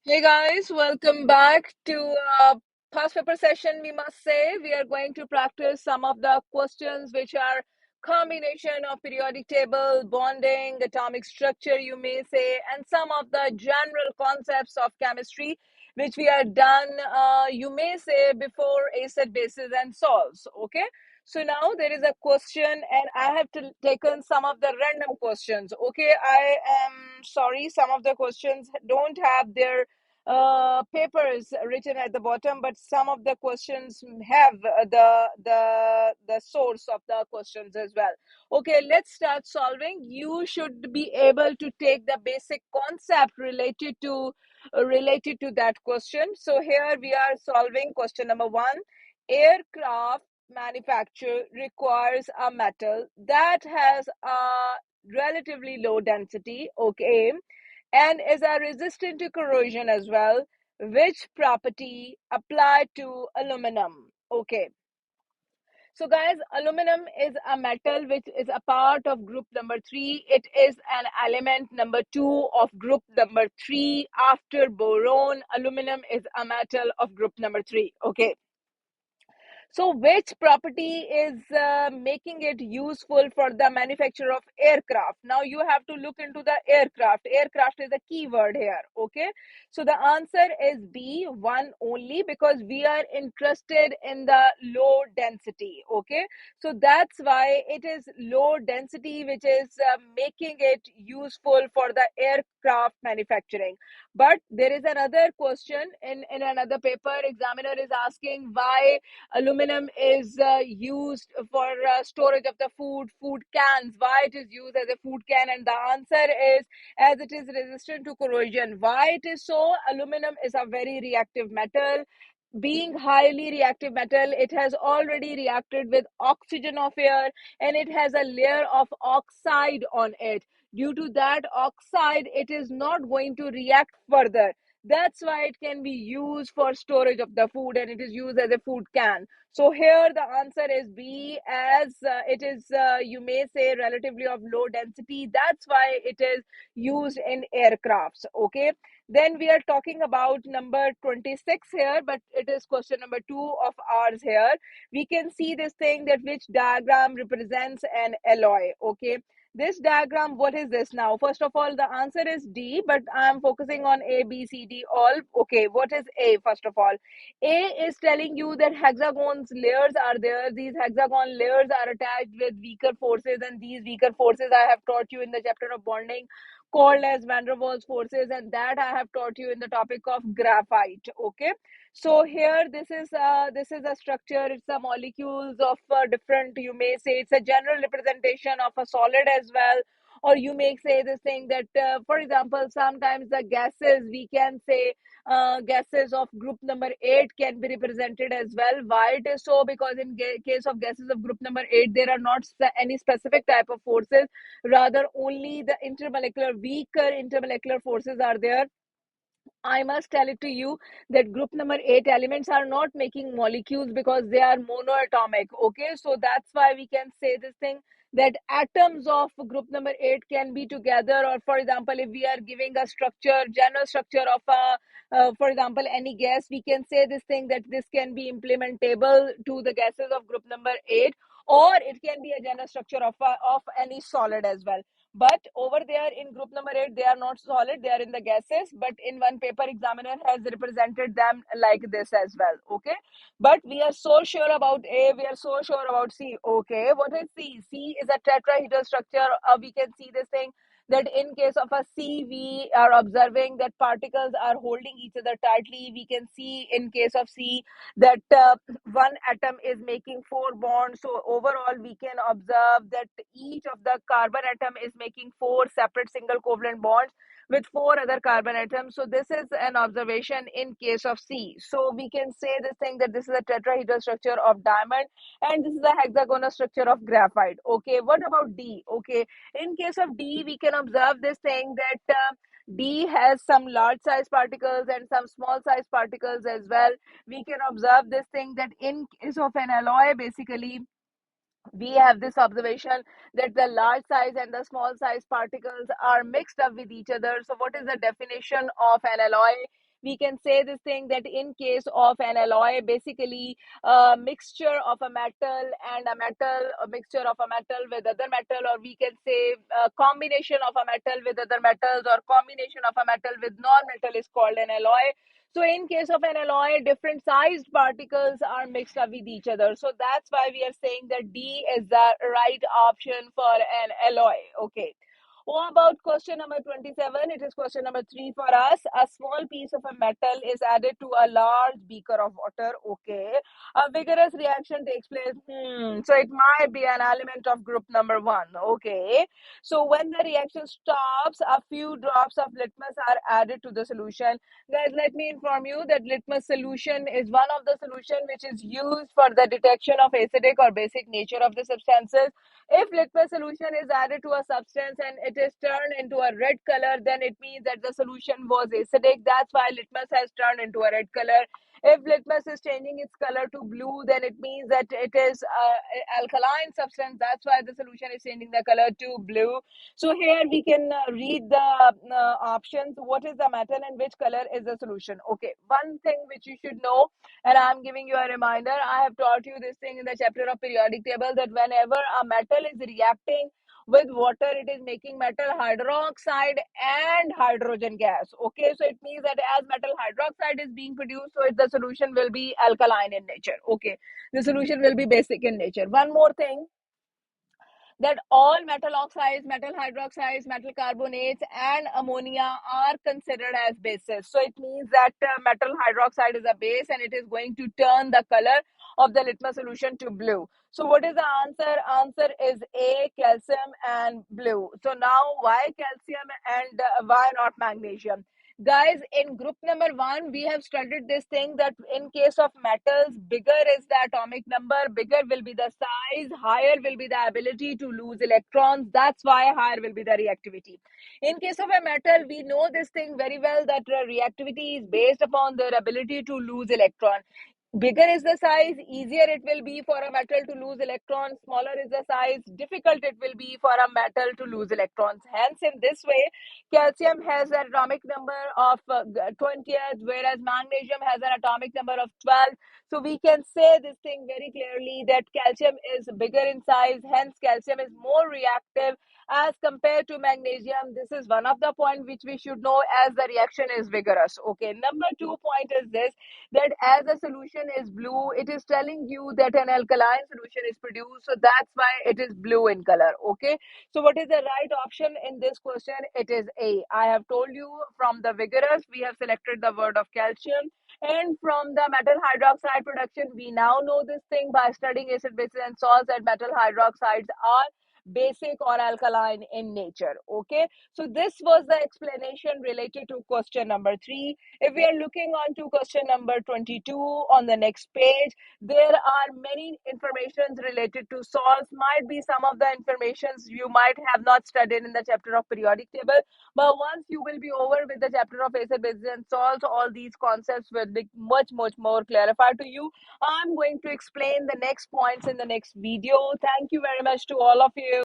Hey guys, welcome back to past paper session. We must say we are going to practice some of the questions which are combination of periodic table, bonding, atomic structure, you may say, and some of the general concepts of chemistry which we are done, you may say, before acid, bases, and salts. Okay. So now there is a question, and I have taken some of the random questions. Okay, I am sorry, some of the questions don't have their papers written at the bottom, but some of the questions have the source of the questions as well. Okay, let's start solving. You should be able to take the basic concept related to that question. So here we are solving question number one. Aircraft manufacture requires a metal that has a relatively low density. Okay, and is resistant to corrosion as well. Which property apply to aluminum? Okay, so guys, aluminum is a metal which is a part of group number three. It is an element number two of group number three. After boron, aluminum is a metal of group number three. Okay, so, which property is making it useful for the manufacture of aircraft? Now, you have to look into the aircraft. Aircraft is a keyword here. Okay. So, the answer is B, one only, because we are interested in the low density. Okay. So, that's why it is low density, which is making it useful for the aircraft manufacturing. But there is another question in another paper. Examiner is asking why aluminum is used for storage of the food cans. Why it is used as a food can? And the answer is as it is resistant to corrosion. Why it is so? Aluminum is a very reactive metal. Being highly reactive metal, it has already reacted with oxygen of air, and it has a layer of oxide on it. Due to that oxide, it is not going to react further. That's why it can be used for storage of the food, and it is used as a food can. So here the answer is B, as it is, you may say, relatively of low density. That's why it is used in aircrafts. Okay. Then we are talking about number 26 here, but it is question number two of ours here. We can see this thing that which diagram represents an alloy. Okay. This diagram, what is this now? First of all, the answer is D, but I am focusing on A, B, C, D, all. Okay, what is A, first of all? A is telling you that hexagons layers are there. These hexagon layers are attached with weaker forces, and these weaker forces I have taught you in the chapter of bonding, called as van der Waals forces, and that I have taught you in the topic of graphite. Okay, so here this is a structure. It's a molecules of different. You may say it's a general representation of a solid as well, or you may say this thing that, for example, sometimes the gases, we can say gases of group number 8 can be represented as well. Why it is so? Because in case of gases of group number 8, there are not any specific type of forces, rather only the intermolecular, weaker intermolecular forces are there. I must tell it to you that group number 8 elements are not making molecules because they are monoatomic. Okay, so that's why we can say this thing that atoms of group number 8 can be together. Or, for example, if we are giving a structure, general structure of for example, any gas, we can say this thing that this can be implementable to the gases of group number 8, or it can be a general structure of any solid as well. But over there in group number 8, they are not solid, they are in the gases. But in one paper, examiner has represented them like this as well. Okay, but we are so sure about A, we are so sure about C. Okay, what is C? C is a tetrahedral structure. We can see this thing that in case of a C, we are observing that particles are holding each other tightly. We can see in case of C that one atom is making four bonds. So overall, we can observe that each of the carbon atom is making four separate single covalent bonds with four other carbon atoms. So this is an observation in case of C. So we can say this thing that this is a tetrahedral structure of diamond, and this is a hexagonal structure of graphite. Okay, what about D? Okay, in case of D, we can observe this thing that D has some large size particles and some small size particles as well. We can observe this thing that in case of an alloy, basically, we have this observation that the large size and the small size particles are mixed up with each other. So what is the definition of an alloy? we can say this thing that in case of an alloy, basically a mixture of a metal and a metal, a mixture of a metal with other metal, or we can say a combination of a metal with other metals, or combination of a metal with non-metal is called an alloy. So in case of an alloy, different sized particles are mixed up with each other. So that's why we are saying that D is the right option for an alloy. Okay. What about question number 27? It is question number 3 for us. A small piece of a metal is added to a large beaker of water. Okay. A vigorous reaction takes place. So it might be an element of group number 1. Okay. So when the reaction stops, a few drops of litmus are added to the solution. Guys, let me inform you that litmus solution is one of the solution which is used for the detection of acidic or basic nature of the substances. If litmus solution is added to a substance and it is turned into a red color, then it means that the solution was acidic. That's why litmus has turned into a red color. If litmus is changing its color to blue, then it means that it is alkaline substance. That's why the solution is changing the color to blue. So here we can read the options. What is the metal and which color is the solution? Okay, one thing which you should know, and I'm giving you a reminder, I have taught you this thing in the chapter of periodic table, that whenever a metal is reacting with water, it is making metal hydroxide and hydrogen gas. Okay, so it means that as metal hydroxide is being produced, so the solution will be alkaline in nature. Okay, the solution will be basic in nature. One more thing, that all metal oxides, metal hydroxides, metal carbonates, and ammonia are considered as bases. So it means that metal hydroxide is a base and it is going to turn the color of the litmus solution to blue. So what is the answer? Answer is A, calcium and blue. So now why calcium and why not magnesium? Guys, in group number 1, we have studied this thing that in case of metals, bigger is the atomic number, bigger will be the size, higher will be the ability to lose electrons. That's why higher will be the reactivity. In case of a metal, we know this thing very well, that reactivity is based upon their ability to lose electron. Bigger is the size, easier it will be for a metal to lose electrons. Smaller is the size, difficult it will be for a metal to lose electrons. Hence, in this way, calcium has an atomic number of 20th, whereas magnesium has an atomic number of 12. So we can say this thing very clearly, that calcium is bigger in size, hence calcium is more reactive as compared to magnesium. This is one of the points which we should know, as the reaction is vigorous. Okay, number 2 point is this, that as a solution is blue, it is telling you that an alkaline solution is produced. So that's why it is blue in color. Okay. So what is the right option in this question? It is A. I have told you, from the vigorous, we have selected the word of calcium. And from the metal hydroxide production, we now know this thing by studying acid, bases, and salts, that metal hydroxides are basic or alkaline in nature. Okay. So this was the explanation related to question number 3. If we are looking on to question number 22 on the next page, there are many informations related to salts. Might be some of the informations you might have not studied in the chapter of periodic table, but once you will be over with the chapter of acid, bases, and salts, all these concepts will be much more clarified to you. I'm going to explain the next points in the next video. Thank you very much to all of you.